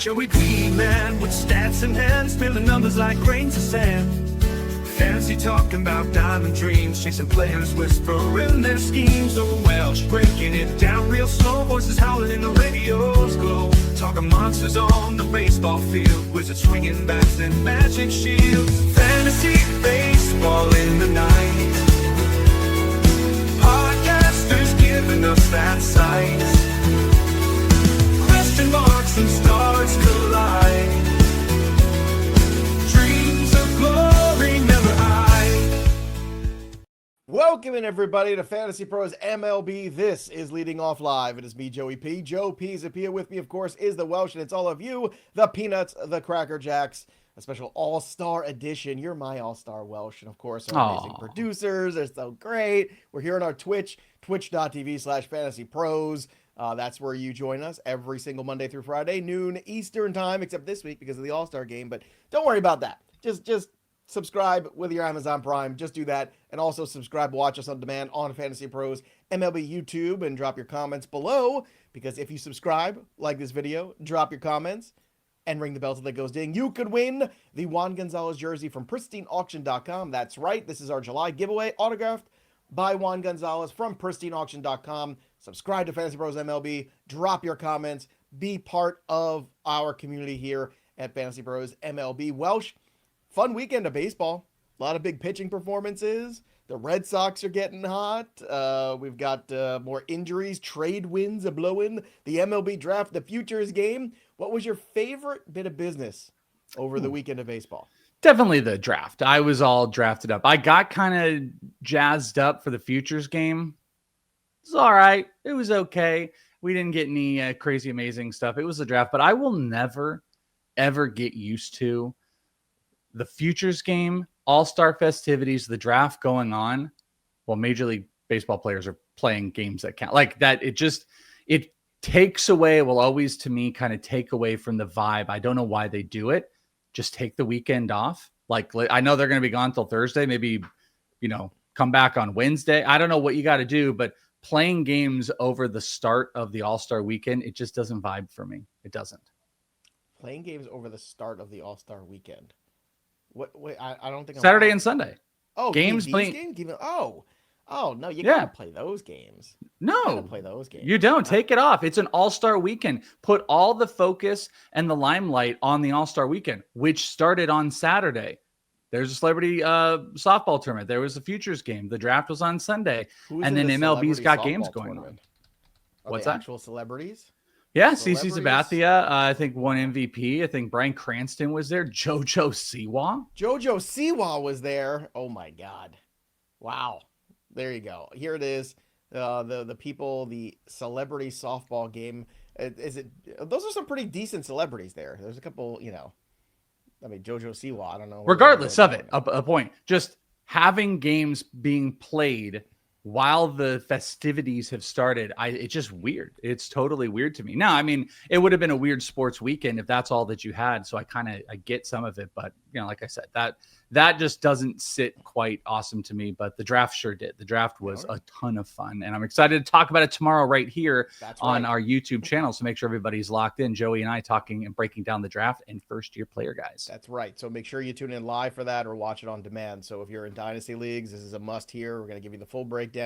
Joey P, man, with stats in hand, spilling numbers like grains of sand. Fancy talking about diamond dreams, chasing players, whispering their schemes. Oh, Welsh, breaking it down real slow, voices howling in the radio's glow. Talking monsters on the baseball field, wizards swinging bats and magic shields. Fantasy baseball in the night, podcasters giving us that sight. Question marks and stars collide, dreams of glory never hide. Welcome in, everybody, to Fantasy Pros MLB. This is Leading Off Live. It is me, Joey P. Joe P. Zapia. With me, of course, is the Welsh, and it's all of you, the Peanuts, the Cracker Jacks, a special All-Star edition. You're my All-Star, Welsh, and of course, our amazing producers. They're so great. We're here on our Twitch, twitch.tv/FantasyPros. That's where you join us every single Monday through Friday, noon Eastern time, except this week because of the All-Star game. But don't worry about that. Just subscribe with your Amazon Prime. Just do that. And also subscribe, watch us on demand on Fantasy Pros MLB YouTube, and drop your comments below, because if you subscribe, like this video, drop your comments, and ring the bell till that goes ding, you could win the Juan Gonzalez jersey from pristineauction.com. That's right. This is our July giveaway, autographed by Juan Gonzalez from pristineauction.com. Subscribe to Fantasy Pros MLB, drop your comments, be part of our community here at Fantasy Pros MLB. Welsh, fun weekend of baseball. A lot of big pitching performances. The Red Sox are getting hot. We've got more injuries, trade winds a blowing, the MLB draft, the futures game. What was your favorite bit of business over the weekend of baseball? Definitely the draft. I was all drafted up. I got kind of jazzed up for the futures game. It's all right. It was okay. We didn't get any crazy, amazing stuff. It was a draft, but I will never, ever get used to the futures game, all-star festivities, the draft going on while Major League Baseball players are playing games that count. Like that, it takes away, will always, to me, kind of take away from the vibe. I don't know why they do it. Just take the weekend off. Like, I know they're going to be gone till Thursday. Maybe, come back on Wednesday. I don't know what you got to do, but playing games over the start of the All-Star weekend, it just doesn't vibe for me. It doesn't. Playing games over the start of the All-Star weekend. Wait, I don't think Saturday and Sunday. Oh, games playing. Oh no, you gotta play those games. No, you gotta play those games. You don't. Take it off. It's an All-Star weekend. Put all the focus and the limelight on the All-Star weekend, which started on Saturday. There's a celebrity softball tournament. There was a futures game. The draft was on Sunday, and then MLB's got games going on. What's that? Actual celebrities? Yeah, CC Sabathia, I think, won MVP. I think Bryan Cranston was there. JoJo Siwa. JoJo Siwa was there. Oh my God! Wow. There you go. Here it is. The celebrity softball game. Those are some pretty decent celebrities there. There's a couple, JoJo Siwa. I don't know. Regardless of it, a point. Just having games being played while the festivities have started, it's just weird. It's totally weird to me. Now, I mean, it would have been a weird sports weekend if that's all that you had. So I get some of it, but like I said, that just doesn't sit quite awesome to me. But the draft sure did. The draft was a ton of fun, and I'm excited to talk about it tomorrow right here on our YouTube channel. So make sure everybody's locked in. Joey and I talking and breaking down the draft and first-year player guys. That's right. So make sure you tune in live for that or watch it on demand. So if you're in Dynasty Leagues, this is a must here. We're going to give you the full breakdown.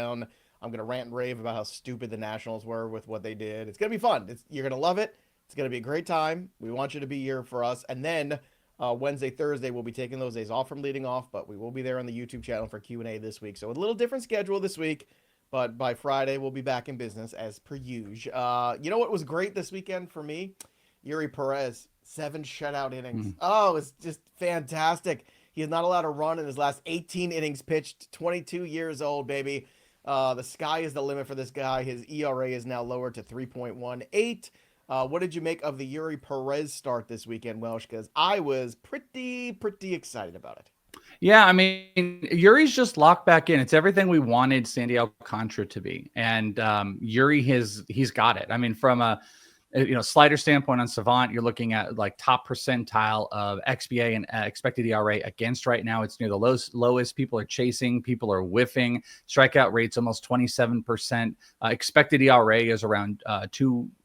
I'm going to rant and rave about how stupid the Nationals were with what they did. It's going to be fun. You're going to love it. It's going to be a great time. We want you to be here for us. And then Wednesday, Thursday, we'll be taking those days off from leading off, but we will be there on the YouTube channel for Q&A this week. So a little different schedule this week, but by Friday, we'll be back in business as per usual. You know what was great this weekend for me? Eury Perez, 7 shutout innings. Oh, it's just fantastic. He is not allowed to run in his last 18 innings pitched, 22 years old, baby. The sky is the limit for this guy. His ERA is now lowered to 3.18. What did you make of the Eury Perez start this weekend, Welsh? Because I was pretty excited about it. Yeah, I mean, Yuri's just locked back in. It's everything we wanted Sandy Alcantara to be. And Eury, he's got it. I mean, from a slider standpoint on Savant, you're looking at like top percentile of XBA and expected ERA against right now. It's near the lowest. People are chasing, people are whiffing. Strikeout rate's almost 27%. Expected ERA is around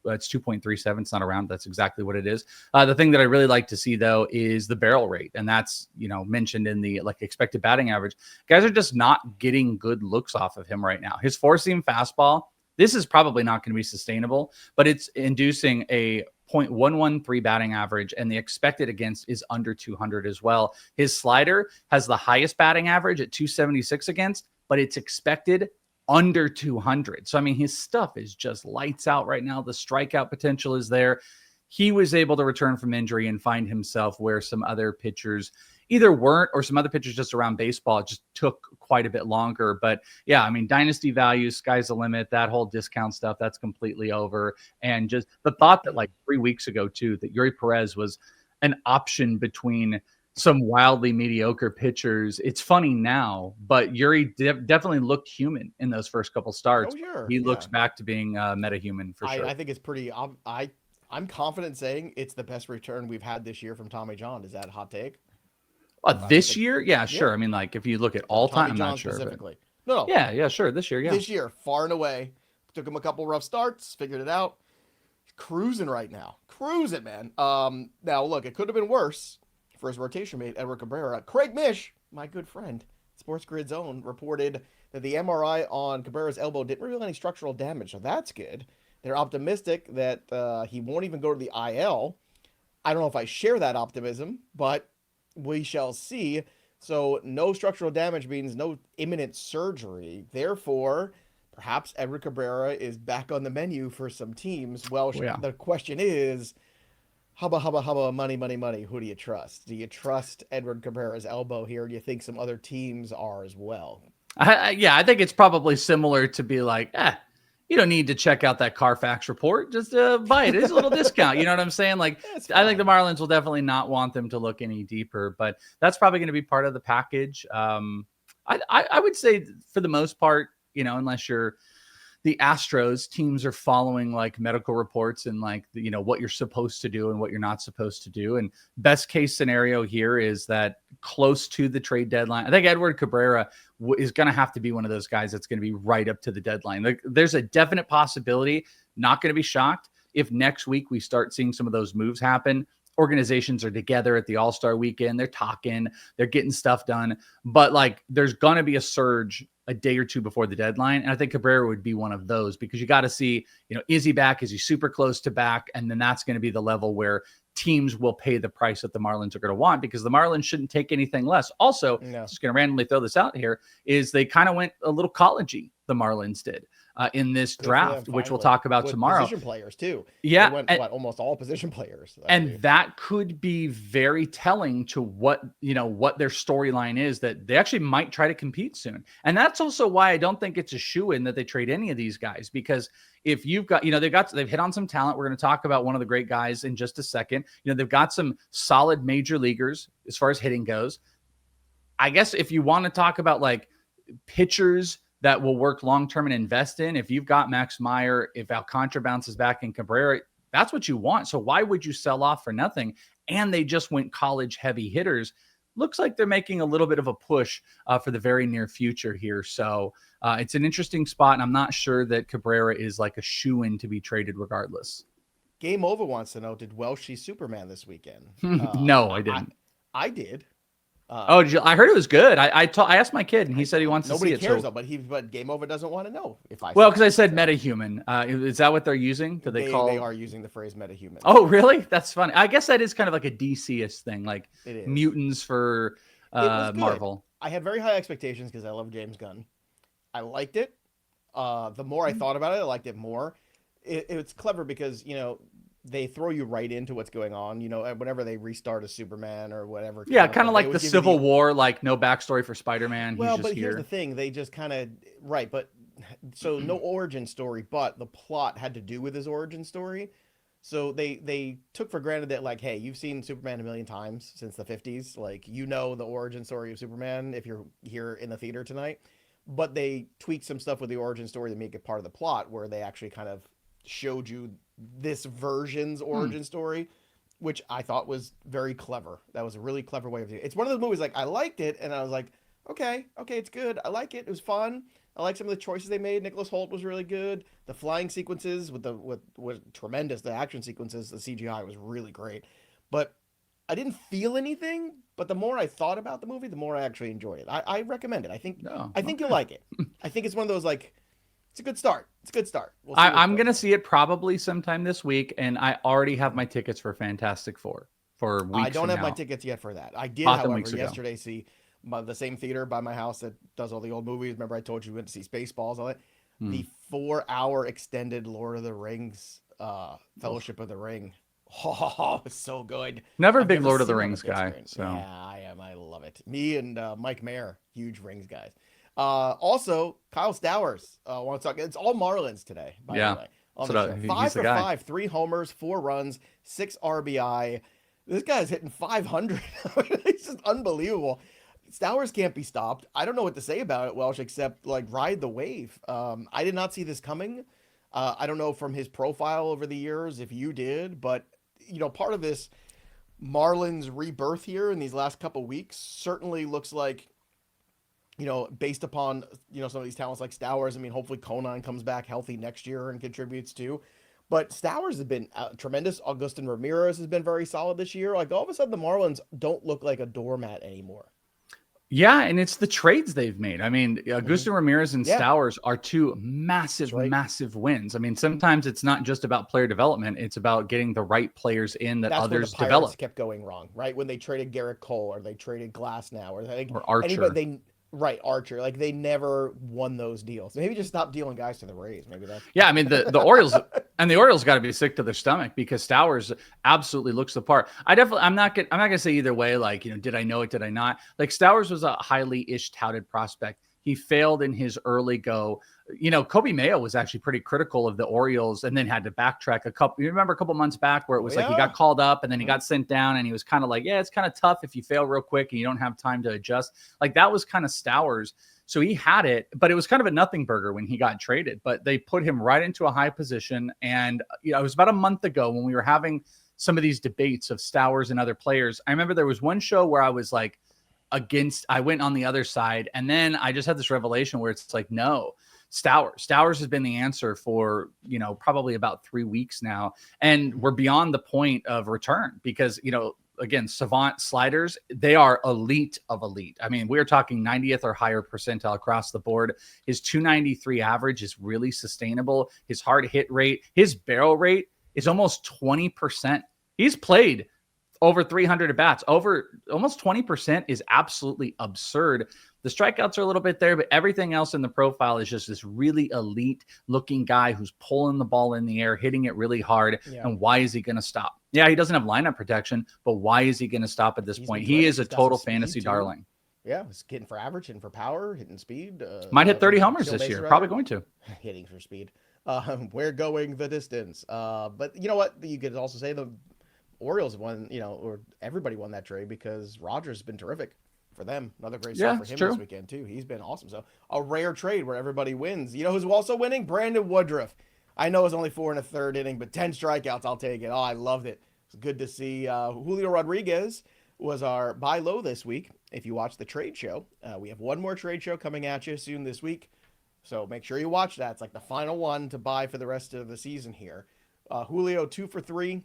it's 2.37. It's not around. That's exactly what it is. The thing that I really like to see though is the barrel rate, and that's mentioned in the like expected batting average. Guys are just not getting good looks off of him right now. His four-seam fastball, this is probably not going to be sustainable, but it's inducing a .113 batting average, and the expected against is under 200 as well. His slider has the highest batting average at 276 against, but it's expected under 200. So, I mean, his stuff is just lights out right now. The strikeout potential is there. He was able to return from injury and find himself where some other pitchers either weren't, or some other pitchers just around baseball just took quite a bit longer. But yeah, I mean, dynasty value, sky's the limit. That whole discount stuff, that's completely over. And just the thought that like 3 weeks ago too, that Eury Perez was an option between some wildly mediocre pitchers. It's funny now, but Eury definitely looked human in those first couple starts. Oh, sure. He looks back to being meta-human for sure. I think it's pretty. I'm confident saying it's the best return we've had this year from Tommy John. Is that a hot take? This year? Yeah, sure. I mean, like if you look at all time, I'm not sure. Specifically. No. Yeah, sure. This year, yeah. This year, far and away. Took him a couple rough starts, figured it out. Cruising right now. Cruising, man. Now, look, it could have been worse for his rotation mate, Edward Cabrera. Craig Mish, my good friend, Sports Grid Zone, reported that the MRI on Cabrera's elbow didn't reveal any structural damage, so that's good. They're optimistic that he won't even go to the IL. I don't know if I share that optimism, but we shall see. So no structural damage means no imminent surgery. Therefore, perhaps Edward Cabrera is back on the menu for some teams. Well, The question is, hubba, money. Who do you trust? Do you trust Edward Cabrera's elbow here? Do you think some other teams are as well? I think it's probably similar to be like, you don't need to check out that Carfax report. Just buy it. It's a little discount. You know what I'm saying? Like, I think the Marlins will definitely not want them to look any deeper, but that's probably going to be part of the package. I would say for the most part, unless you're the Astros, teams are following like medical reports and like, what you're supposed to do and what you're not supposed to do. And best case scenario here is that close to the trade deadline, I think Edward Cabrera is going to have to be one of those guys that's going to be right up to the deadline. Like, there's a definite possibility, not going to be shocked if next week we start seeing some of those moves happen. Organizations are together at the All-Star weekend. They're talking, they're getting stuff done, but like there's going to be a surge a day or two before the deadline. And I think Cabrera would be one of those, because you got to see, is he back? Is he super close to back? And then that's going to be the level where teams will pay the price that the Marlins are going to want, because the Marlins shouldn't take anything less. Also, just going to randomly throw this out here, is they kind of went a little college-y, the Marlins did. In this draft, which we'll talk about tomorrow. Position players too. Yeah. They went, almost all position players. And that could be very telling to what their storyline is, that they actually might try to compete soon. And that's also why I don't think it's a shoo-in that they trade any of these guys, because if you've got, they've hit on some talent. We're going to talk about one of the great guys in just a second. They've got some solid major leaguers as far as hitting goes. I guess if you want to talk about like pitchers that will work long-term and invest in, if you've got Max Meyer, if Alcantara bounces back in Cabrera, that's what you want. So why would you sell off for nothing? And they just went college heavy hitters. Looks like they're making a little bit of a push for the very near future here. So it's an interesting spot. And I'm not sure that Cabrera is like a shoo-in to be traded regardless. Game Over wants to know, did Welsh see Superman this weekend? No, I didn't. I did. I heard it was good. I asked my kid, and he said he wants to see it. Nobody cares, though, but Game Over doesn't want to know if I. Well, because I said metahuman. Is that what they're using? Do they call? They are using the phrase metahuman. Oh, really? That's funny. I guess that is kind of like a DCist thing, like mutants for Marvel. I had very high expectations because I love James Gunn. I liked it. The more I thought about it, I liked it more. It's clever because they throw you right into what's going on, whenever they restart a Superman or whatever. Yeah, kind of like the Civil War, like no backstory for Spider-Man. Well, but here's the thing. They just kind of, but so no origin story, but the plot had to do with his origin story. So they took for granted that, like, hey, you've seen Superman a million times since the 50s. Like, the origin story of Superman if you're here in the theater tonight. But they tweaked some stuff with the origin story to make it part of the plot, where they actually kind of showed you this version's origin story, which I thought was very clever. That was a really clever way of doing it. It's one of those movies, like, I liked it, and I was like, okay, it's good. I like it. It was fun. I like some of the choices they made. Nicholas Hoult was really good. The flying sequences was tremendous. The action sequences, the CGI was really great. But I didn't feel anything. But the more I thought about the movie, the more I actually enjoy it. I recommend it. I think you'll like it. I think it's one of those, like, it's a good start. We'll I'm going to see it probably sometime this week, and I already have my tickets for Fantastic Four for weeks. I don't have my tickets yet for that. I did, however, yesterday see the same theater by my house that does all the old movies. Remember I told you we went to see Spaceballs, all that? The 4-hour extended Lord of the Rings, Fellowship of the Ring. Oh, it's so good. Never a big Lord of the Rings guy. So yeah, I am. I love it. Me and Mike Mayer, huge Rings guys. Also, Kyle Stowers want to talk. It's all Marlins today, by the way. On the show. 5 for 5, 3 homers, 4 runs, 6 RBI. This guy's hitting 500. It's just unbelievable. Stowers can't be stopped. I don't know what to say about it, Welsh, except, like, ride the wave. I did not see this coming. I don't know from his profile over the years if you did, but, you know, part of this Marlins rebirth here in these last couple weeks certainly looks like, you know, based upon, you know, some of these talents like Stowers. I mean, hopefully Conan comes back healthy next year and contributes too. But Stowers has been tremendous. Augustin Ramirez has been very solid this year. Like, all of a sudden, the Marlins don't look like a doormat anymore. Yeah, and it's the trades they've made. I mean, Augustin Ramirez and Stowers are 2 massive wins. I mean, sometimes it's not just about player development; it's about getting the right players in that others develop. Kept going wrong, right? When they traded Garrett Cole, or they traded Glass now, or Archer. Archer. Like, they never won those deals. Maybe just stop dealing guys to the Rays. Maybe that's I mean, the Orioles and the Orioles got to be sick to their stomach because Stowers absolutely looks the part. I'm not gonna say either way. Like, you know, did I know it? Did I not? Like, Stowers was a highly touted prospect. He failed in his early go. You know, Kobe Mayo was actually pretty critical of the Orioles and then had to backtrack you remember a couple months back where it was like he got called up and then he got sent down and he was kind of like, yeah, it's kind of tough if you fail real quick and you don't have time to adjust. Like, that was kind of Stowers. So he had it, but it was kind of a nothing burger when he got traded, but they put him right into a high position. And, you know, it was about a month ago when we were having some of these debates of Stowers and other players. I remember there was one show where I was like, I went on the other side. And then I just had this revelation where it's like, no, Stowers has been the answer for, you know, probably about 3 weeks now. And we're beyond the point of return because, you know, again, savant sliders, they are elite of elite. I mean, we're talking 90th or higher percentile across the board. His 293 average is really sustainable. His hard hit rate, his barrel rate is almost 20%. He's played over 300 at bats. Over almost 20% is absolutely absurd. The strikeouts are a little bit there, but everything else in the profile is just this really elite looking guy who's pulling the ball in the air, hitting it really hard. Yeah. And why is he going to stop? Yeah, he doesn't have lineup protection, but why is he going to stop at this point? He is a total fantasy darling. Yeah, he's hitting for average, hitting for power, hitting speed. Might hit 30 homers this year. Probably going to. Hitting for speed. We're going the distance. But you know what? You could also say the Orioles won, you know, or everybody won that trade because Rogers has been terrific for them. Another great start for him this weekend too. He's been awesome. So a rare trade where everybody wins. You know who's also winning? Brandon Woodruff. I know it's only 4 1/3 inning, but 10 strikeouts. I'll take it. Oh, I loved it. It's good to see. Julio Rodriguez was our buy low this week. If you watch the trade show, we have one more trade show coming at you soon this week. So make sure you watch that. It's like the final one to buy for the rest of the season here. Julio 2 for 3.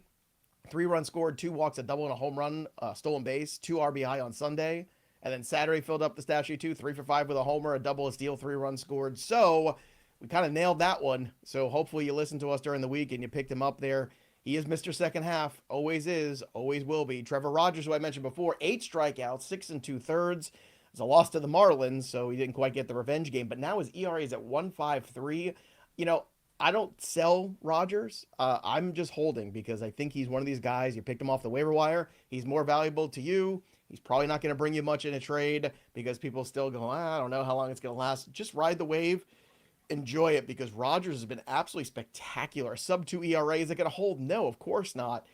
3 runs scored, 2 walks, a double and a home run, stolen base, 2 RBI on Sunday. And then Saturday filled up the stat sheet too, 3 for 5 with a homer, a double, a steal, 3 runs scored. So we kind of nailed that one. So hopefully you listened to us during the week and you picked him up there. He is Mr. Second Half. Always is, always will be. Trevor Rogers, who I mentioned before, 8 strikeouts, 6 2/3. It's a loss to the Marlins, so he didn't quite get the revenge game. But now his ERA is at 1.53. You know, I don't sell Rogers. I'm just holding because I think he's one of these guys. You picked him off the waiver wire. He's more valuable to you. He's probably not going to bring you much in a trade because people still go, I don't know how long it's going to last. Just ride the wave. Enjoy it because Rogers has been absolutely spectacular. Sub-2 ERA, is it going to hold? No, of course not.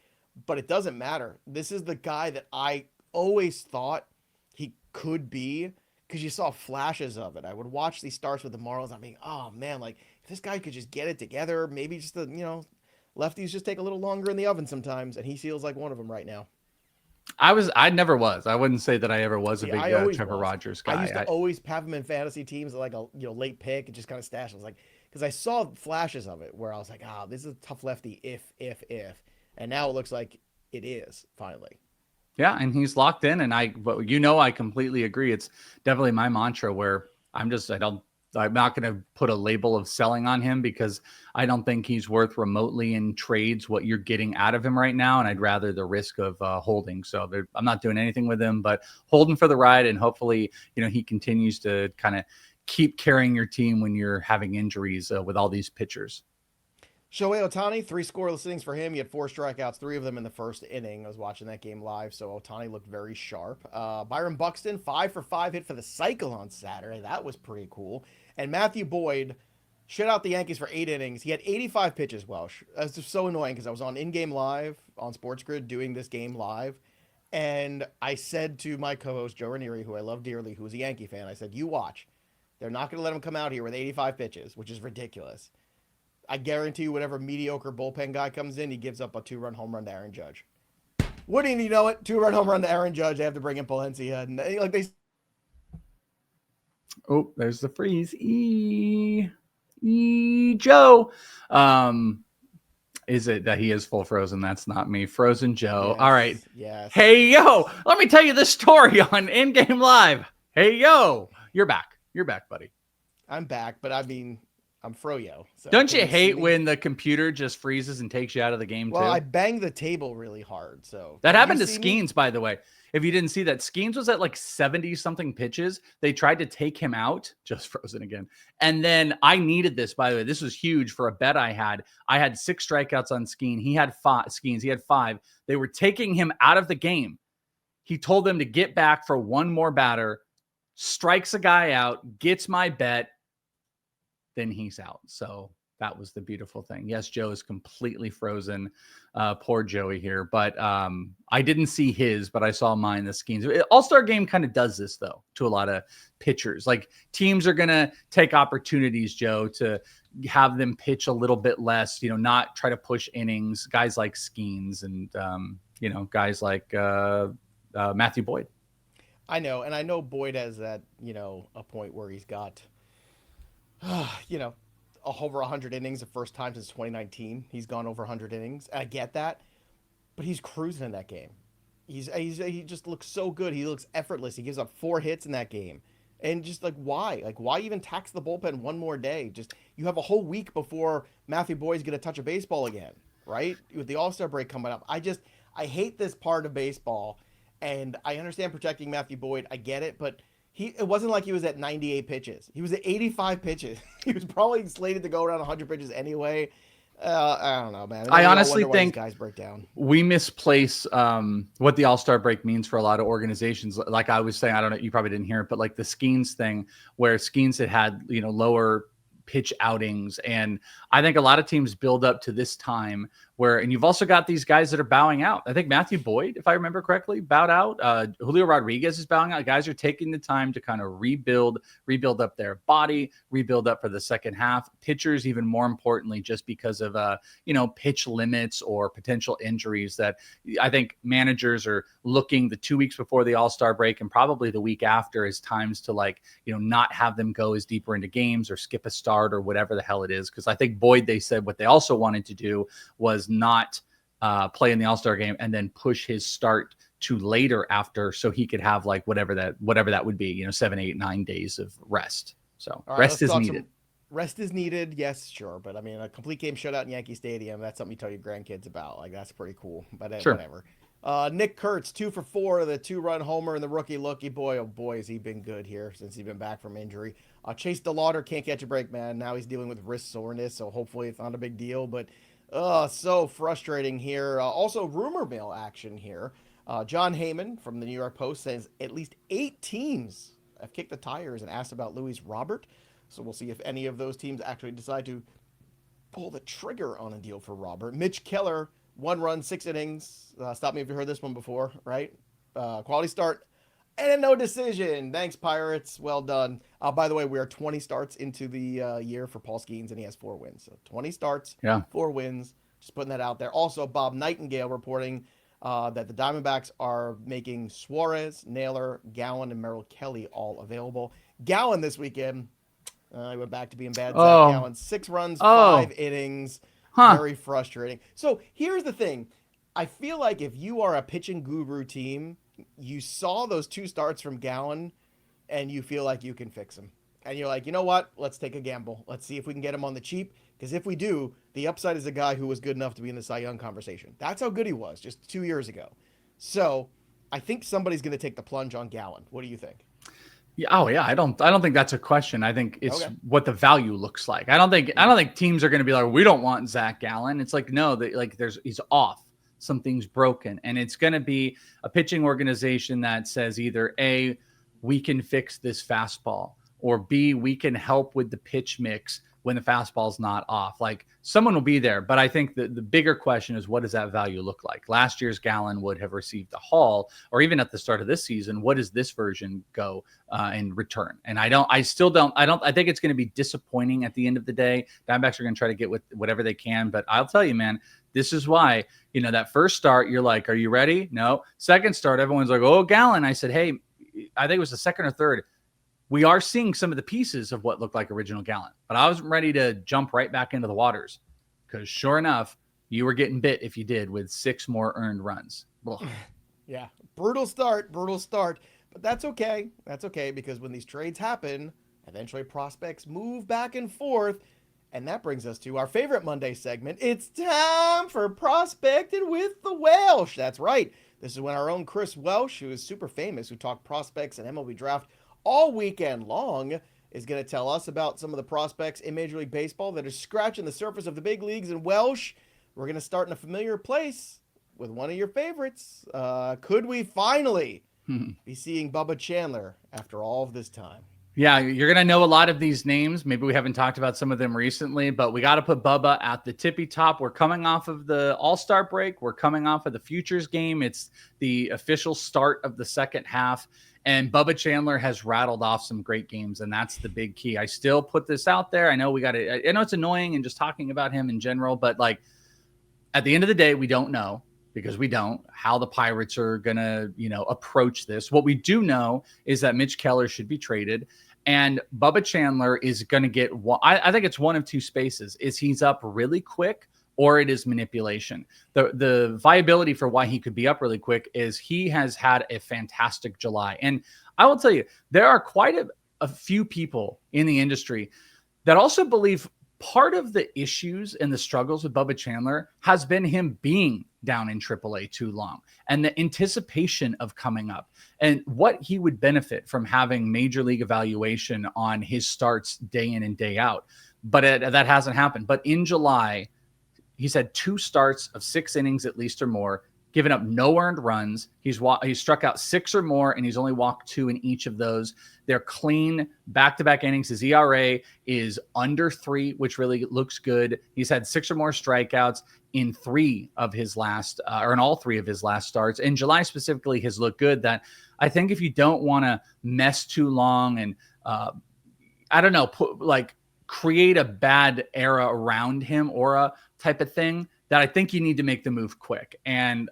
But it doesn't matter. This is the guy that I always thought he could be because you saw flashes of it. I would watch these starts with the Marlins. I mean, oh man, like if this guy could just get it together, maybe just a lefties just take a little longer in the oven sometimes, and he feels like one of them right now. I never was. I wouldn't say that I ever was a big Trevor was. Rogers guy. I used to always have him in fantasy teams like a late pick and just kind of stash. I was like, because I saw flashes of it where I was like, this is a tough lefty if, and now it looks like it is finally. Yeah, and he's locked in, and I completely agree. It's definitely my mantra where I'm not going to put a label of selling on him because I don't think he's worth remotely in trades what you're getting out of him right now. And I'd rather the risk of holding. So I'm not doing anything with him, but holding for the ride. And hopefully, he continues to kind of keep carrying your team when you're having injuries with all these pitchers. Shohei Ohtani, 3 scoreless innings for him. He had 4 strikeouts, 3 of them in the first inning. I was watching that game live, so Ohtani looked very sharp. Byron Buxton, 5 for 5 hit for the cycle on Saturday. That was pretty cool. And Matthew Boyd shut out the Yankees for 8 innings. He had 85 pitches, Welsh. That's just so annoying because I was on in-game live on Sports Grid doing this game live. And I said to my co-host, Joe Ranieri, who I love dearly, who is a Yankee fan, I said, you watch. They're not going to let him come out here with 85 pitches, which is ridiculous. I guarantee you whatever mediocre bullpen guy comes in, he gives up a 2-run home run to Aaron Judge. Wouldn't you know it? 2-run home run to Aaron Judge. They have to bring in Palencia. And Oh, there's the freeze. Joe. Is it that he is full frozen? That's not me. Frozen Joe. Yes, all right. Yes. Hey, yo. Let me tell you this story on In-Game Live. Hey, yo. You're back. You're back, buddy. I'm back, but I mean, I'm froyo. So don't you hate when the computer just freezes and takes you out of the game, well, too? I banged the table really hard. So that happened to Skeens, by the way. If you didn't see that, Skeens was at like 70-something pitches. They tried to take him out, just frozen again. And then I needed this, by the way. This was huge for a bet I had. I had 6 strikeouts on Skeens. He had 5. They were taking him out of the game. He told them to get back for one more batter, strikes a guy out, gets my bet, then he's out. So that was the beautiful thing. Yes, Joe is completely frozen. Poor Joey here. But I didn't see his, but I saw mine, the Skeens. All-Star Game kind of does this, though, to a lot of pitchers. Like, teams are going to take opportunities, Joe, to have them pitch a little bit less, not try to push innings. Guys like Skeens and, guys like Matthew Boyd. I know. And I know Boyd has that, a point where he's got, over 100 innings the first time since 2019. He's gone over 100 innings. I get that, but he's cruising in that game. He just looks so good. He looks effortless. He gives up 4 hits in that game. And just why? Why even tax the bullpen one more day? Just, you have a whole week before Matthew Boyd's going to touch a baseball again, right? With the All-Star break coming up. I hate this part of baseball, and I understand protecting Matthew Boyd. I get it, but it wasn't like he was at 98 pitches. He was at 85 pitches. He was probably slated to go around 100 pitches anyway. I don't know, man. I honestly think guys break down. We misplace what the All-Star break means for a lot of organizations. Like I was saying, I don't know, you probably didn't hear it, but like the Skeens thing, where Skeens had lower pitch outings. And I think a lot of teams build up to this time and you've also got these guys that are bowing out. I think Matthew Boyd, if I remember correctly, bowed out. Julio Rodriguez is bowing out. Guys are taking the time to kind of rebuild up their body, rebuild up for the second half. Pitchers, even more importantly, just because of, pitch limits or potential injuries that I think managers are looking the 2 weeks before the All-Star break and probably the week after as times to not have them go as deeper into games or skip a start or whatever the hell it is. Because I think Boyd, they said what they also wanted to do was not play in the All-Star game and then push his start to later after, so he could have whatever that would be, 7, 8, 9 days of rest. So right, rest is needed. Rest is needed. Yes, sure. But I mean, a complete game shutout in Yankee Stadium, that's something you tell your grandkids about. That's pretty cool. But sure. Whatever. Nick Kurtz, 2 for 4, the 2-run homer, and the rookie Lookie. Boy, oh boy, has he been good here since he's been back from injury. Chase DeLauder can't catch a break, man. Now he's dealing with wrist soreness, so hopefully it's not a big deal. But so frustrating here. Also, rumor mill action here. John Heyman from the New York Post says at least 8 teams have kicked the tires and asked about Luis Robert. So we'll see if any of those teams actually decide to pull the trigger on a deal for Robert. Mitch Keller, 1 run, 6 innings. Stop me if you heard this one before, right? Quality start and no decision. Thanks, Pirates. Well done. By the way, we are 20 starts into the year for Paul Skeens, and he has 4 wins. So 20 starts, 4 wins. Just putting that out there. Also, Bob Nightingale reporting that the Diamondbacks are making Suarez, Naylor, Gowan, and Merrill Kelly all available. Gowan this weekend, he went back to being bad. Zach Gowan, 6 runs, 5 innings. Very frustrating. So here's the thing. I feel like if you are a pitching guru team, you saw those 2 starts from Gowan, and you feel like you can fix him. And you're like, you know what? Let's take a gamble. Let's see if we can get him on the cheap. Because if we do, the upside is a guy who was good enough to be in the Cy Young conversation. That's how good he was just 2 years ago. So I think somebody's going to take the plunge on Gowan. What do you think? Yeah, oh yeah, I don't think that's a question. I think it's what the value looks like. I don't think teams are going to be like, we don't want Zach Gallen. It's like, no, he's off. Something's broken, and it's going to be a pitching organization that says either A, we can fix this fastball, or B, we can help with the pitch mix when the fastball's not off. Like, someone will be there, but I think the bigger question is, what does that value look like? Last year's Gallen would have received a haul, or even at the start of this season, what does this version go in return? And I think it's going to be disappointing at the end of the day. Diamondbacks are going to try to get with whatever they can, but I'll tell you, man, this is why, that first start, you're like, are you ready? No. Second start, everyone's like, oh, Gallen. I said, hey, I think it was the second or third. We are seeing some of the pieces of what looked like original Gallen, but I wasn't ready to jump right back into the waters, because sure enough, you were getting bit if you did, with 6 more earned runs. Ugh. Yeah, brutal start, but that's okay. That's okay, because when these trades happen, eventually prospects move back and forth, and that brings us to our favorite Monday segment. It's time for Prospecting with the Welsh. That's right. This is when our own Chris Welsh, who is super famous, who talked prospects and MLB draft all weekend long, is going to tell us about some of the prospects in Major League Baseball that are scratching the surface of the big leagues. And Welsh, we're going to start in a familiar place with one of your favorites. Could we finally be seeing Bubba Chandler after all of this time? Yeah, you're going to know a lot of these names. Maybe we haven't talked about some of them recently, but we got to put Bubba at the tippy top. We're coming off of the All-Star break. We're coming off of the Futures game. It's the official start of the second half, and Bubba Chandler has rattled off some great games, and that's the big key. I still put this out there. I know I know it's annoying and just talking about him in general, but like, at the end of the day, we don't know, because we don't, how the Pirates are going to, approach this. What we do know is that Mitch Keller should be traded. And Bubba Chandler is going to get one. I think it's one of 2 spaces. Is he's up really quick, or it is manipulation. The viability for why he could be up really quick is he has had a fantastic July. And I will tell you, there are quite a few people in the industry that also believe part of the issues and the struggles with Bubba Chandler has been him being down in AAA too long, and the anticipation of coming up, and what he would benefit from having major league evaluation on his starts day in and day out. But that hasn't happened. But in July, he's had 2 starts of 6 innings at least or more, given up no earned runs. He's struck out 6 or more, and he's only walked 2 in each of those. They're clean back-to-back innings. His ERA is under 3, which really looks good. He's had 6 or more strikeouts in 3 of his last, or in all 3 of his last starts. In July specifically has looked good. That I think if you don't want to mess too long and create a bad era around him, aura type of thing, that I think you need to make the move quick. And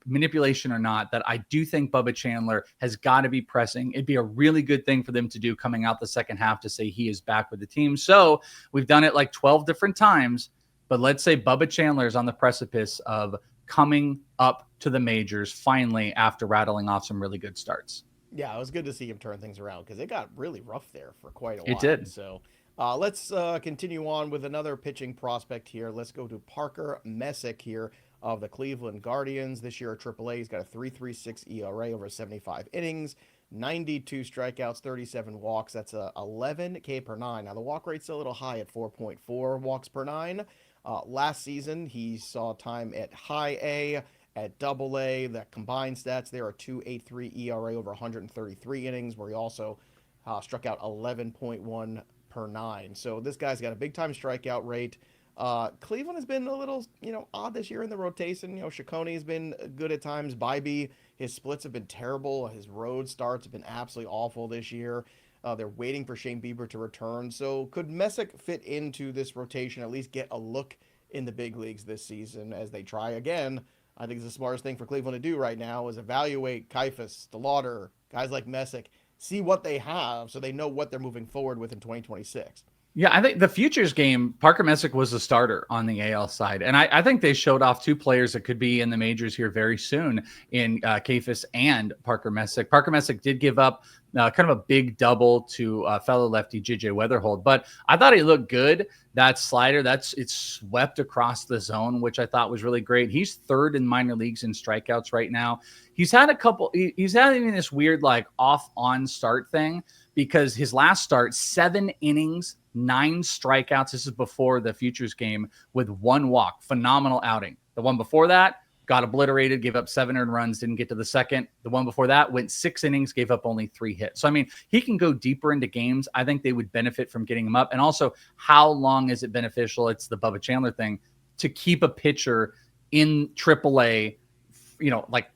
manipulation or not, that I do think Bubba Chandler has got to be pressing. It'd be a really good thing for them to do coming out the second half, to say he is back with the team. So we've done it like 12 different times, but let's say Bubba Chandler is on the precipice of coming up to the majors finally, after rattling off some really good starts. Yeah, it was good to see him turn things around, because it got really rough there for quite a while. It did. So let's continue on with another pitching prospect here. Let's go to Parker Messick here of the Cleveland Guardians. This year at AAA, he's got a 3.36 ERA over 75 innings, 92 strikeouts, 37 walks. That's a 11 K per 9. Now, the walk rate's a little high at 4.4 walks per 9. Last season, he saw time at high A, at double A. The combined stats there are 2.83 ERA over 133 innings, where he also struck out 11.1 per 9. So this guy's got a big time strikeout rate. Cleveland has been a little, odd this year in the rotation. Ciccone has been good at times. Bybee, his splits have been terrible. His road starts have been absolutely awful this year. They're waiting for Shane Bieber to return. So could Messick fit into this rotation, at least get a look in the big leagues this season as they try again. I think it's the smartest thing for Cleveland to do right now is evaluate Kifus, DeLauder, guys like Messick, see what they have so they know what they're moving forward with in 2026. Yeah, I think the futures game, Parker Messick was the starter on the AL side. And I think they showed off two players that could be in the majors here very soon in Kifus and Parker Messick. Parker Messick did give up kind of a big double to fellow lefty JJ Weatherhold, but I thought he looked good. That slider, it's swept across the zone, which I thought was really great. He's third in minor leagues in strikeouts right now. He's had he's having this weird like off-on start thing because his last start, 7 innings, 9 strikeouts. This is before the futures game with 1 walk. Phenomenal outing. The one before that got obliterated, gave up 7 earned runs, didn't get to the second. The one before that went 6 innings, gave up only 3 hits. So, I mean, he can go deeper into games. I think they would benefit from getting him up. And also, how long is it beneficial? It's the Bubba Chandler thing to keep a pitcher in AAA, like,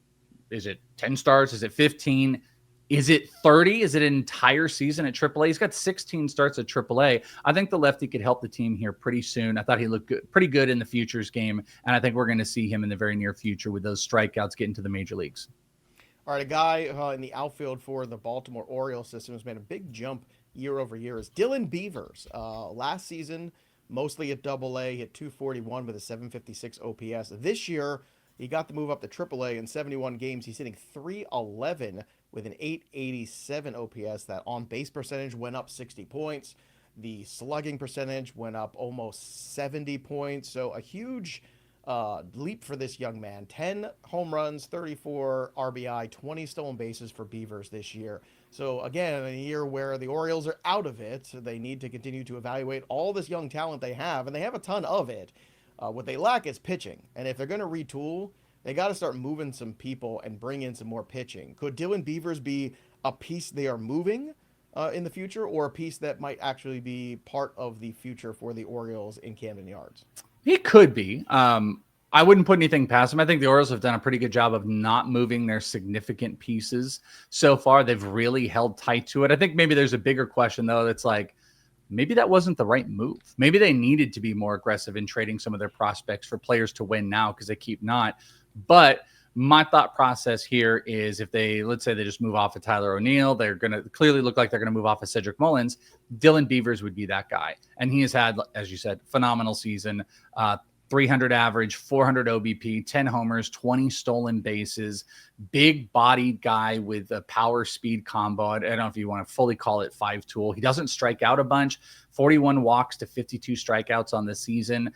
is it 10 starts? Is it 15? Is it 30? Is it an entire season at AAA? He's got 16 starts at AAA. I think the lefty could help the team here pretty soon. I thought he looked pretty good in the futures game, and I think we're going to see him in the very near future with those strikeouts get into the major leagues. All right, a guy in the outfield for the Baltimore Orioles system has made a big jump year over year is Dylan Beavers. Last season, mostly at AA, hit 241 with a 756 OPS. This year, he got the move up to AAA in 71 games. He's hitting .311 with an 887 OPS. That on-base percentage went up 60 points. The slugging percentage went up almost 70 points. So a huge leap for this young man. 10 home runs, 34 RBI, 20 stolen bases for Beavers this year. So again, in a year where the Orioles are out of it, they need to continue to evaluate all this young talent they have, and they have a ton of it. What they lack is pitching. And if they're going to retool, they got to start moving some people and bring in some more pitching. Could Dylan Beavers be a piece they are moving in the future, or a piece that might actually be part of the future for the Orioles in Camden Yards? He could be. I wouldn't put anything past him. I think the Orioles have done a pretty good job of not moving their significant pieces so far. They've really held tight to it. I think maybe there's a bigger question, though, that's like, maybe that wasn't the right move. Maybe they needed to be more aggressive in trading some of their prospects for players to win now because they keep not. But my thought process here is if let's say they just move off of Tyler O'Neill, they're going to clearly look like they're going to move off of Cedric Mullins. Dylan Beavers would be that guy. And he has had, as you said, phenomenal season, 300 average, 400 OBP, 10 homers, 20 stolen bases, big bodied guy with a power speed combo. I don't know if you want to fully call it 5-tool. He doesn't strike out a bunch, 41 walks to 52 strikeouts on the season.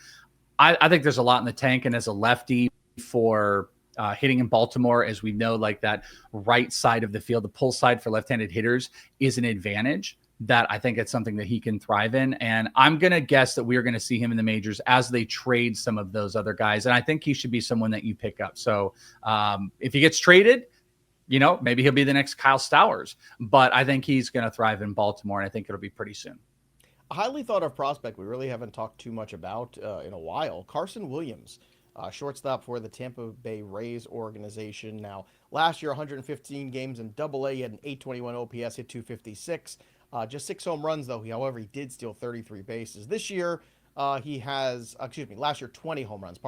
I think there's a lot in the tank. And as a lefty for hitting in Baltimore, as we know, like that right side of the field, the pull side for left-handed hitters is an advantage that I think it's something that he can thrive in. And I'm going to guess that we are going to see him in the majors as they trade some of those other guys. And I think he should be someone that you pick up. So if he gets traded, maybe he'll be the next Kyle Stowers, but I think he's going to thrive in Baltimore. And I think it'll be pretty soon. A highly thought of prospect we really haven't talked too much about in a while, Carson Williams. Shortstop for the Tampa Bay Rays organization. Now, last year, 115 games in AA, he had an 821 OPS, hit 256. Just 6 home runs, though. However, he did steal 33 bases. This year, last year, 20 home runs,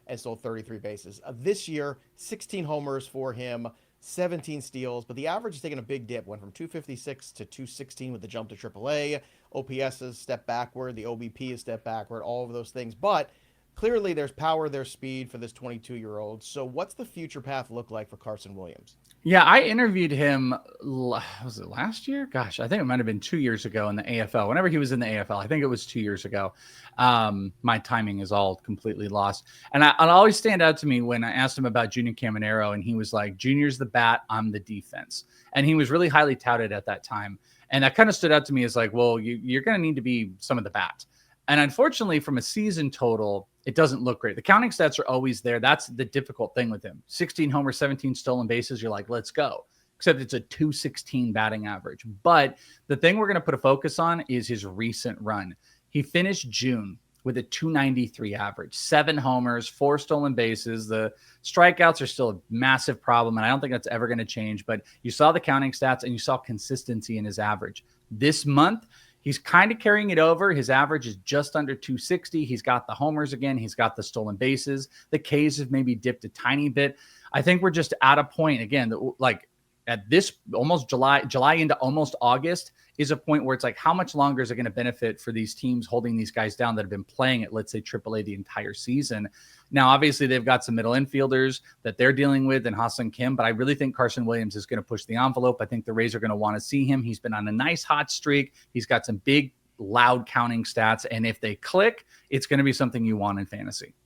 and stole 33 bases. This year, 16 homers for him, 17 steals, but the average has taken a big dip, went from 256 to 216 with the jump to AAA. OPS has stepped backward, the OBP has stepped backward, all of those things. But clearly, there's power, there's speed for this 22-year-old. So what's the future path look like for Carson Williams? Yeah, I interviewed him, was it last year? Gosh, I think it might have been 2 years ago in the AFL. Whenever he was in the AFL, I think it was 2 years ago. My timing is all completely lost. And it always stand out to me when I asked him about Junior Caminero, and he was like, Junior's the bat, I'm the defense. And he was really highly touted at that time. And that kind of stood out to me as like, well, you're going to need to be some of the bat. And unfortunately, from a season total, it doesn't look great. The counting stats are always there. That's the difficult thing with him. 16 homers, 17 stolen bases. You're like, let's go. Except it's a 216 batting average. But the thing we're going to put a focus on is his recent run. He finished June with a 293 average, 7 homers, 4 stolen bases. The strikeouts are still a massive problem, and I don't think that's ever going to change. But you saw the counting stats, and you saw consistency in his average. This month, He's kind of carrying it over. His average is just under 260. He's got the homers again. He's got the stolen bases. The Ks have maybe dipped a tiny bit. I think we're just at a point again, like at this almost July into almost August is a point where it's like, how much longer is it going to benefit for these teams holding these guys down that have been playing at, let's say, AAA the entire season? Now, obviously, they've got some middle infielders that they're dealing with and Ha-Seong Kim, but I really think Carson Williams is going to push the envelope. I think the Rays are going to want to see him. He's been on a nice hot streak. He's got some big, loud counting stats, and if they click, it's going to be something you want in fantasy.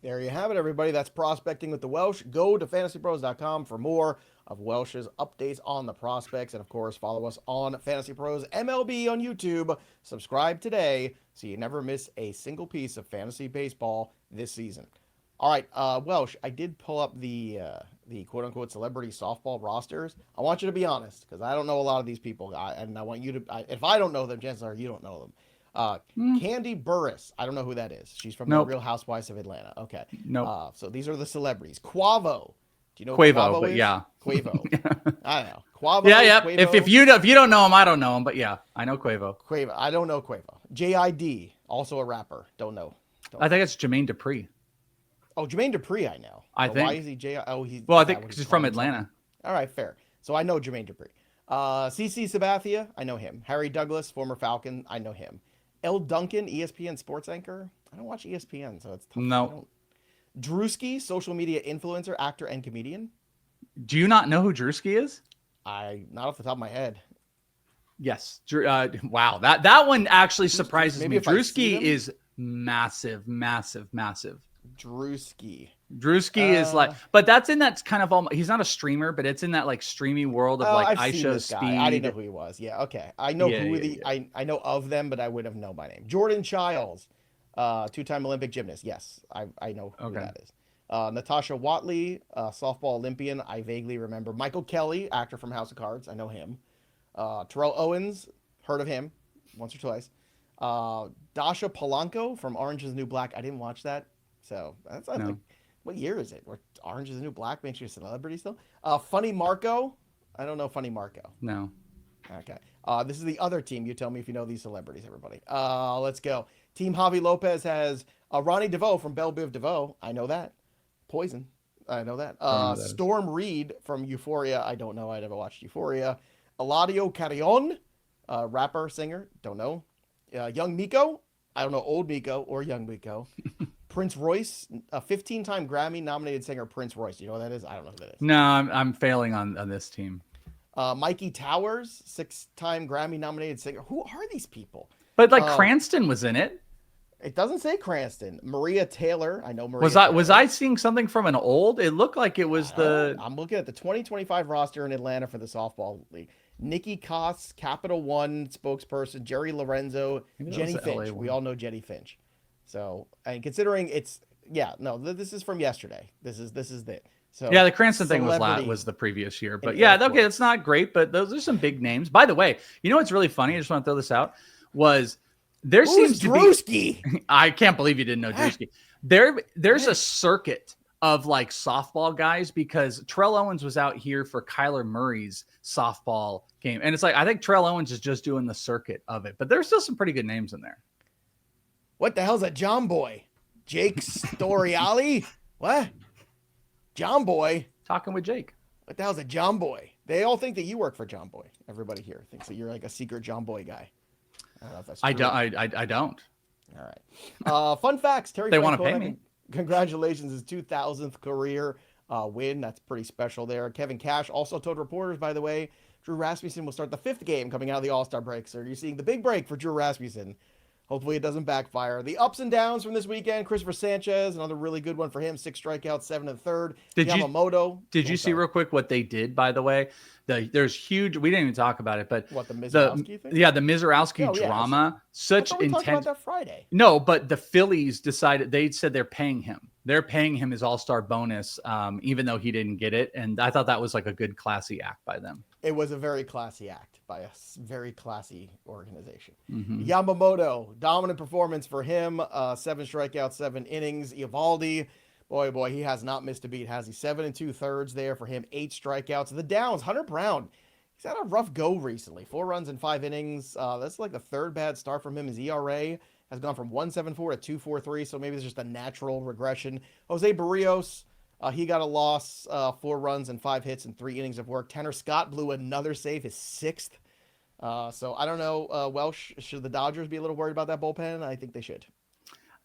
There you have it, everybody. That's prospecting with the Welsh. Go to fantasypros.com for more of Welsh's updates on the prospects. And, of course, follow us on Fantasy Pros MLB on YouTube. Subscribe today so you never miss a single piece of fantasy baseball this season. All right, Welsh, I did pull up the quote-unquote celebrity softball rosters. I want you to be honest, because I don't know a lot of these people. And I want you to if I don't know them, chances are you don't know them. Candy Burris. I don't know who that is. She's from the Real Housewives of Atlanta. Okay. No. So these are the celebrities. Quavo. Do you know Quavo? Quavo But is? yeah. Quavo. I don't know. Quavo. Yeah, yeah. Quavo. If you don't know him, I don't know him. But yeah, I know Quavo. Quavo. I don't know Quavo. JID, also a rapper. Don't know. I think it's Jermaine Dupri. Oh, Jermaine Dupri, I know. I think. Why is he J? Oh, he's. Well, I think he's from Atlanta. All right, fair. So I know Jermaine Dupri. CC Sabathia, I know him. Harry Douglas, former Falcon, I know him. L. Duncan, ESPN sports anchor. I don't watch ESPN, so it's tough. No. Drewski, social media influencer, actor, and comedian. Do you not know who Drewski is? Not off the top of my head. Yes. Wow. That one actually surprises me. Drewski is massive, massive, massive. Drewski is like, but that's kind of he's not a streamer, but it's in that like streamy world of like I Show Speed. I didn't know who he was. Yeah, okay. I know I know of them, but I would have known by name. Jordan Childs, two-time Olympic gymnast. Yes, I know who that is. Natasha Watley, softball Olympian. I vaguely remember. Michael Kelly, actor from House of Cards. I know him. Terrell Owens, heard of him once or twice. Dasha Polanco from Orange is the New Black. I didn't watch that. So that's like, what year is it? Where Orange is the New Black makes you a celebrity still? Funny Marco. I don't know Funny Marco. No. Okay. This is the other team. You tell me if you know these celebrities, everybody. Let's go. Team Javi Lopez has Ronnie DeVoe from Belle Biv DeVoe. I know that. Poison. I know that. Storm Reed from Euphoria. I don't know. I never watched Euphoria. Eladio Carrion, rapper, singer. Don't know. Young Miko. I don't know old Miko or young Miko. Prince Royce, a 15-time Grammy-nominated singer, Prince Royce. You know what that is? I don't know who that is. No, I'm failing on this team. Mikey Towers, 6-time Grammy-nominated singer. Who are these people? But like Cranston was in it. It doesn't say Cranston. Maria Taylor. I know Maria. Was I seeing something from an old? It looked like it was I'm looking at the 2025 roster in Atlanta for the softball league. Nikki Koss, Capital One spokesperson, Jerry Lorenzo, Jenny Finch. We all know Jenny Finch. So, and considering this is from yesterday. This is it. So yeah, the Cranston thing was the previous year, but yeah, okay, that's not great, but those are some big names. By the way, you know what's really funny? I just want to throw this out. Seems to Drewski? Be. I can't believe you didn't know Drewski. There's a circuit of like softball guys because Terrell Owens was out here for Kyler Murray's softball game, and it's like I think Terrell Owens is just doing the circuit of it, but there's still some pretty good names in there. What the hell's a John Boy? Jake Storiali? What? John Boy? Talking with Jake. What the hell's a John Boy? They all think that you work for John Boy. Everybody here thinks that you're like a secret John Boy guy. I don't know if that's true. I don't. All right. Fun facts. Terry they want to pay me. Congratulations, his 2000th career win. That's pretty special there. Kevin Cash also told reporters, by the way, Drew Rasmussen will start the 5th game coming out of the All-Star break. So you're seeing the big break for Drew Rasmussen. Hopefully it doesn't backfire. The ups and downs from this weekend. Cristopher Sanchez, another really good one for him. 6 strikeouts, 7 in the 3rd. Yamamoto. Did you see real quick what they did, by the way? There's huge. We didn't even talk about it, but what the Mizorowski thing? Yeah, the Mizorowski drama. Such intense. Talked about that Friday. No, but the Phillies decided. They said they're paying him. They're paying him his All-Star bonus, even though he didn't get it. And I thought that was like a good, classy act by them. It was a very classy act by a very classy organization. Mm-hmm. Yamamoto, dominant performance for him. 7 strikeouts, 7 innings. Eovaldi, boy, he has not missed a beat, has he? 7 2/3 there for him. 8 strikeouts. The downs, Hunter Brown He's had a rough go recently. 4 runs in 5 innings. That's like the third bad start from him. His ERA has gone from 1.74 to 2.43, so maybe it's just a natural regression. Jose Berrios, he got a loss, 4 runs and 5 hits and 3 innings of work. Tanner Scott blew another save, his 6th. So I don't know, Welsh, should the Dodgers be a little worried about that bullpen? I think they should.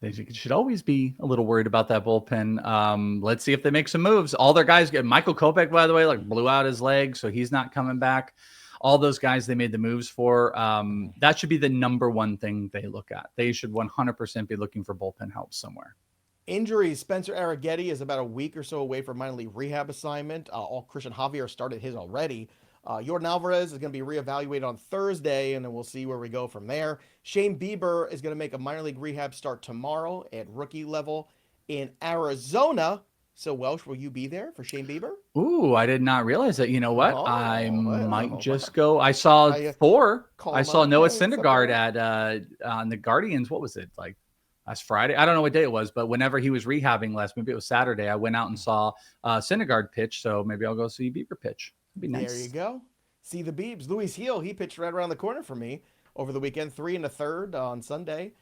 They should always be a little worried about that bullpen. Let's see if they make some moves. All their guys get Michael Kopech, by the way, like blew out his leg, so he's not coming back. All those guys they made the moves for. That should be the number one thing they look at. They should 100% be looking for bullpen help somewhere. Injuries. Spencer Arrighetti is about a week or so away from minor league rehab assignment. All Christian Javier started his already. Yordan Alvarez is going to be reevaluated on Thursday, and then we'll see where we go from there. Shane Bieber is going to make a minor league rehab start tomorrow at rookie level in Arizona. So, Welsh, will you be there for Shane Bieber? Ooh, I did not realize that. You know what? I might just go. I saw Thor. I saw Noah Syndergaard at on the Guardians. What was it, like last Friday? I don't know what day it was, but whenever he was rehabbing maybe it was Saturday, I went out and saw Syndergaard pitch. So maybe I'll go see Bieber pitch. It'd be nice. There you go. See the Beavs. Luis Heel, he pitched right around the corner for me over the weekend, 3 1/3 on Sunday.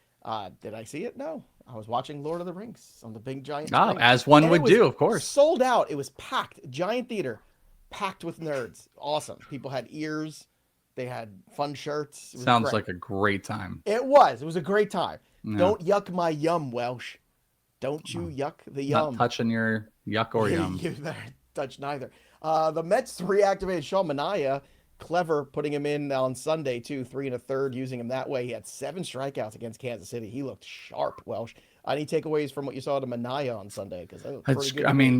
Did I see it? No. I was watching Lord of the Rings on the big giant screen. As one would do, of course. Sold out. It was packed. Giant theater. Packed with nerds. Awesome. People had ears. They had fun shirts. Sounds like a great time. It was. It was a great time. Yeah. Don't yuck my yum, Welsh. Don't you yuck the yum. Not touching your yuck or yum. You better touch neither. The Mets reactivated Sean Manaea. Clever putting him in on Sunday, too. 3 1/3, using him that way. He had 7 strikeouts against Kansas City. He looked sharp, Welsh. Any takeaways from what you saw to Manaea on Sunday?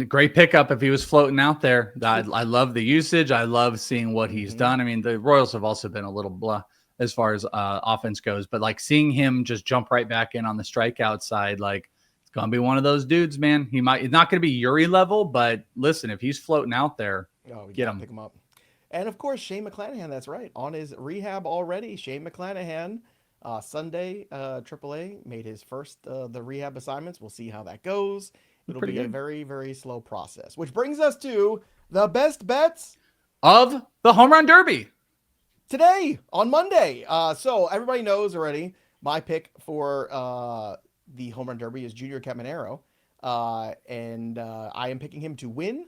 Great pickup if he was floating out there. I love the usage. I love seeing what he's done. I mean, the Royals have also been a little blah as far as offense goes, but like seeing him just jump right back in on the strikeout side, like it's going to be one of those dudes, man. It's not going to be Eury level, but listen, if he's floating out there, get him. Pick him up. And, of course, Shane McClanahan, that's right, on his rehab already. Shane McClanahan, Sunday, AAA, made his first the rehab assignments. We'll see how that goes. It'll be a very, very slow process. Which brings us to the best bets of the Home Run Derby. Today, on Monday. So everybody knows already, my pick for the Home Run Derby is Junior Caminero. And I am picking him to win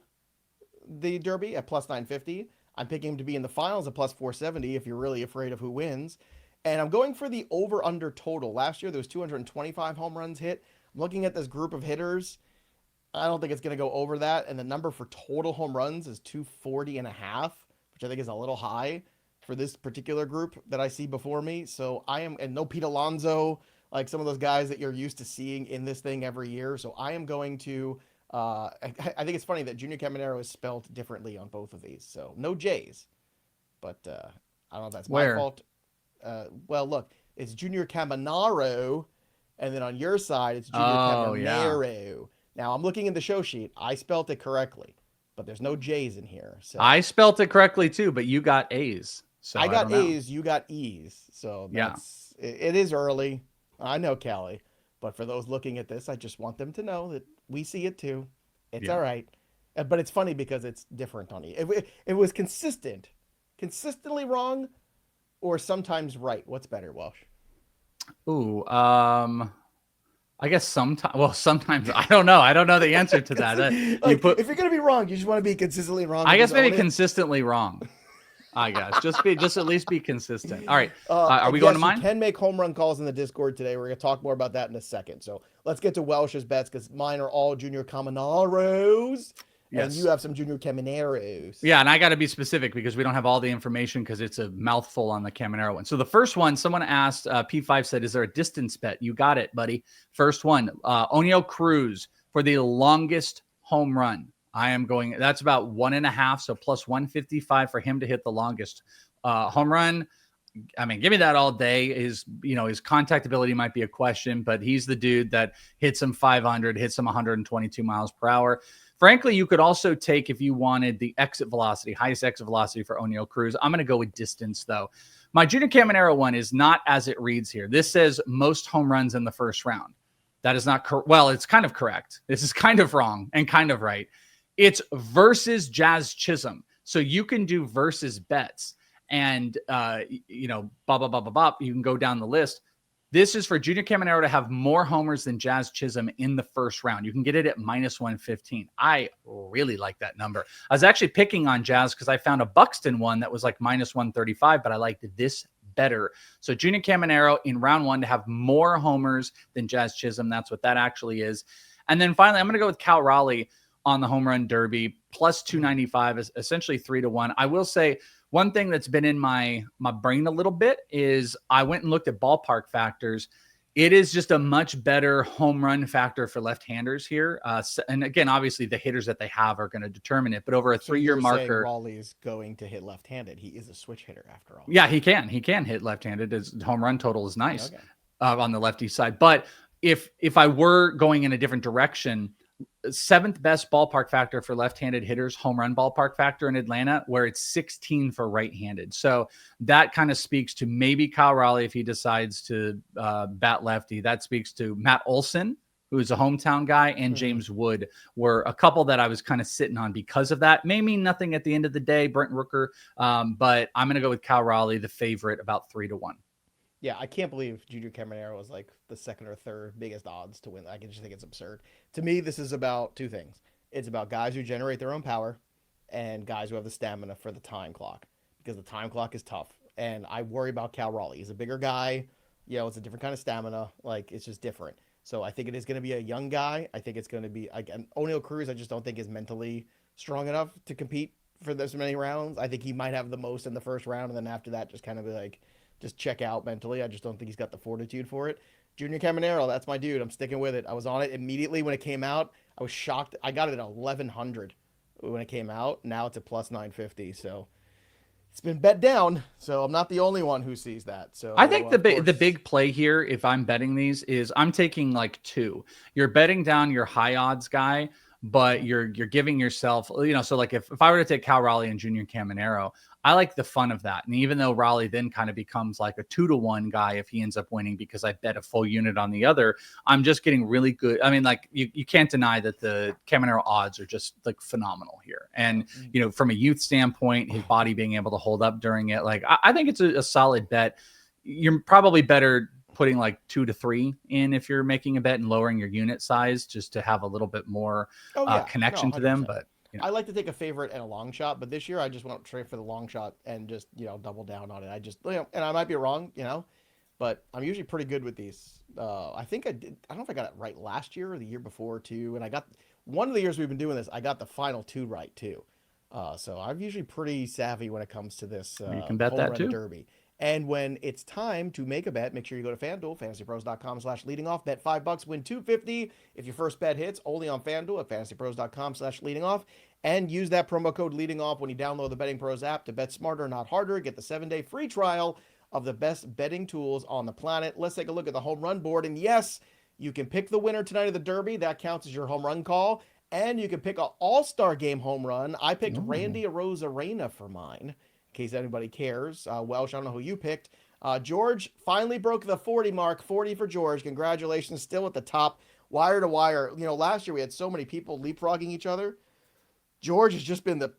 the Derby at plus 950. I'm picking him to be in the finals at plus 470 if you're really afraid of who wins. And I'm going for the over-under total. Last year, there was 225 home runs hit. I'm looking at this group of hitters. I don't think it's going to go over that. And the number for total home runs is 240.5, which I think is a little high for this particular group that I see before me. So and no Pete Alonso, like some of those guys that you're used to seeing in this thing every year. So I am going to... I think it's funny that Junior Caminero is spelled differently on both of these. So no J's, but I don't know if that's my fault. Well, look, it's Junior Caminero, and then on your side, it's Junior Caminero. Yeah. Now, I'm looking in the show sheet. I spelled it correctly, but there's no J's in here. So I spelled it correctly, too, but you got A's. So I got A's, you got E's. So it is early. I know, Callie. But for those looking at this, I just want them to know that we see it too. It's all right. But it's funny because it's different on you. It was consistently wrong, or sometimes right. What's better, Welsh? Ooh, I guess sometimes. Well, sometimes I don't know. I don't know the answer to that. If you're gonna be wrong, you just want to be consistently wrong. I guess maybe consistently wrong. I guess just at least be consistent. All right. Are we going to mine? You can make home run calls in the Discord today. We're going to talk more about that in a second. So let's get to Welsh's bets because mine are all Junior Camineros. Yes. And you have some Junior Camineros. Yeah, and I got to be specific because we don't have all the information because it's a mouthful on the Caminero one. So the first one, someone asked, P5 said, is there a distance bet? You got it, buddy. First one, Oneil Cruz for the longest home run. I am going, that's about 1.5, so plus 155 for him to hit the longest home run. I mean, give me that all day. His contact ability might be a question, but he's the dude that hits him 500, hits him 122 miles per hour. Frankly, you could also take, if you wanted, the exit velocity, highest exit velocity for Oneil Cruz. I'm going to go with distance, though. My Junior Caminero one is not as it reads here. This says most home runs in the first round. That is not correct. Well, it's kind of correct. This is kind of wrong and kind of right. It's versus Jazz Chisholm. So you can do versus bets and, you can go down the list. This is for Junior Caminero to have more homers than Jazz Chisholm in the first round. You can get it at -115. I really like that number. I was actually picking on Jazz because I found a Buxton one that was like -135, but I liked this better. So Junior Caminero in round 1 to have more homers than Jazz Chisholm. That's what that actually is. And then finally, I'm going to go with Cal Raleigh on the home run derby, +295 is essentially 3-1. I will say one thing that's been in my brain a little bit is I went and looked at ballpark factors. It is just a much better home run factor for left-handers here. And again, obviously the hitters that they have are going to determine it, but over a 3-year marker, Raleigh is going to hit left-handed. He is a switch hitter after all. Yeah, he can hit left-handed. His home run total is nice on the lefty side. But if I were going in a different direction, 7th best ballpark factor for left-handed hitters, home run ballpark factor in Atlanta, where it's 16 for right-handed. So that kind of speaks to maybe Kyle Raleigh if he decides to bat lefty. That speaks to Matt Olson, who is a hometown guy, and James Wood were a couple that I was kind of sitting on because of that. May mean nothing at the end of the day, Brent Rooker, but I'm going to go with Kyle Raleigh, the favorite, about 3-1. Yeah, I can't believe Junior Caminero was like the 2nd or 3rd biggest odds to win. I just think it's absurd. To me, this is about 2 things. It's about guys who generate their own power and guys who have the stamina for the time clock, because the time clock is tough. And I worry about Cal Raleigh. He's a bigger guy. It's a different kind of stamina. Like, it's just different. So I think it is going to be a young guy. I think it's going to be, again, O'Neal Cruz, I just don't think is mentally strong enough to compete for this many rounds. I think he might have the most in the first round, and then after that, just kind of be like, just check out mentally. I just don't think he's got the fortitude for it. Junior Caminero, that's my dude. I'm sticking with it. I was on it immediately when it came out. I was shocked. I got it at 1,100 when it came out. Now it's at +950. So it's been bet down. So I'm not the only one who sees that. So I think the big play here, if I'm betting these, is I'm taking like 2. You're betting down your high odds guy, but you're giving yourself, so like if I were to take Cal Raleigh and Junior Caminero, I like the fun of that. And even though Raleigh then kind of becomes like a 2-1 guy if he ends up winning because I bet a full unit on the other, I'm just getting really good. I mean, like you can't deny that the Caminero odds are just like phenomenal here. And, from a youth standpoint, his body being able to hold up during it, like I think it's a solid bet. You're probably better putting like 2 to 3 in if you're making a bet and lowering your unit size just to have a little bit more connection to them. But I like to take a favorite and a long shot, but this year I just want to trade for the long shot and just, double down on it. I just, and I might be wrong, but I'm usually pretty good with these. I think I don't know if I got it right last year or the year before too. And I got one of the years we've been doing this, I got the final 2 right too. So I'm usually pretty savvy when it comes to this. You can bet that too. Derby. And when it's time to make a bet, make sure you go to FanDuel, fantasypros.com/leadingoff, bet $5, win $250 if your first bet hits, only on FanDuel at fantasypros.com/leadingoff, and use that promo code leadingoff when you download the Betting Pros app to bet smarter, not harder. Get the 7-day free trial of the best betting tools on the planet. Let's take a look at the home run board. And yes, you can pick the winner tonight of the Derby. That counts as your home run call. And you can pick an All-Star Game home run. I picked Randy Arozarena for mine, in case anybody cares. Welsh, I don't know who you picked. George finally broke the 40 mark. 40 for George. Congratulations. Still at the top, wire to wire. Last year we had so many people leapfrogging each other. George has just been the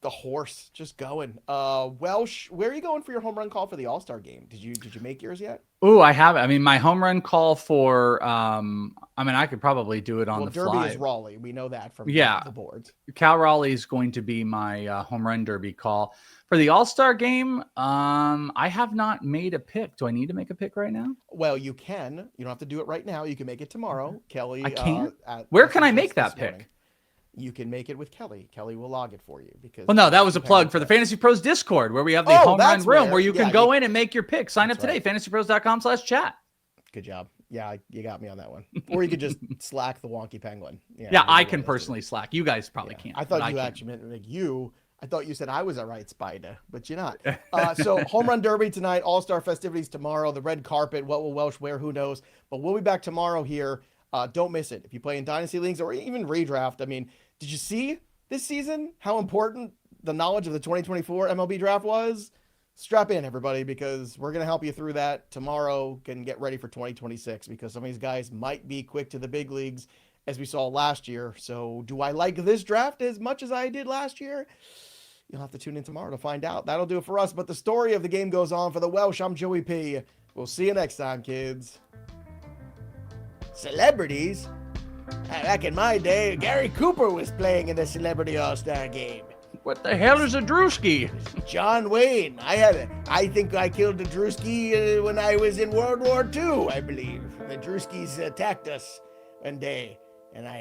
horse, just going. Welsh, where are you going for your home run call for the All-Star Game? Did you make yours yet? Oh, I have. I mean, my home run call for, I could probably do it on the Derby fly. Is Raleigh. We know that from the boards. Cal Raleigh is going to be my home run derby call. For the All-Star Game, I have not made a pick. Do I need to make a pick right now? Well, you can. You don't have to do it right now. You can make it tomorrow. Kelly. I can? Where can I make that pick? You can make it with Kelly. Kelly will log it for you because. Well, no, that was a plug for the Fantasy Pros Discord where we have the home run room where you can go in and make your pick. Sign up today, fantasypros.com/chat. Good job. Yeah, you got me on that one. Or you could just slack the wonky penguin. Yeah, I can personally slack. You guys probably can't. I thought you actually meant like you. I thought you said I was a right spider, but you're not. So home run derby tonight, All-Star festivities tomorrow, the red carpet. What will Welsh wear? Who knows? But we'll be back tomorrow here. Don't miss it. If you play in Dynasty Leagues or even redraft, I mean, did you see this season how important the knowledge of the 2024 MLB draft was? Strap in, everybody, because we're going to help you through that tomorrow. Can get ready for 2026 because some of these guys might be quick to the big leagues as we saw last year. So do I like this draft as much as I did last year? You'll have to tune in tomorrow to find out. That'll do it for us. But the story of the game goes on. For the Welsh, I'm Joey P. We'll see you next time, kids. Celebrities? Back in my day, Gary Cooper was playing in the Celebrity All-Star Game. What the hell is a Drewski? John Wayne. I think I killed the Drewski when I was in World War II, I believe. The Drewskis attacked us one day, and I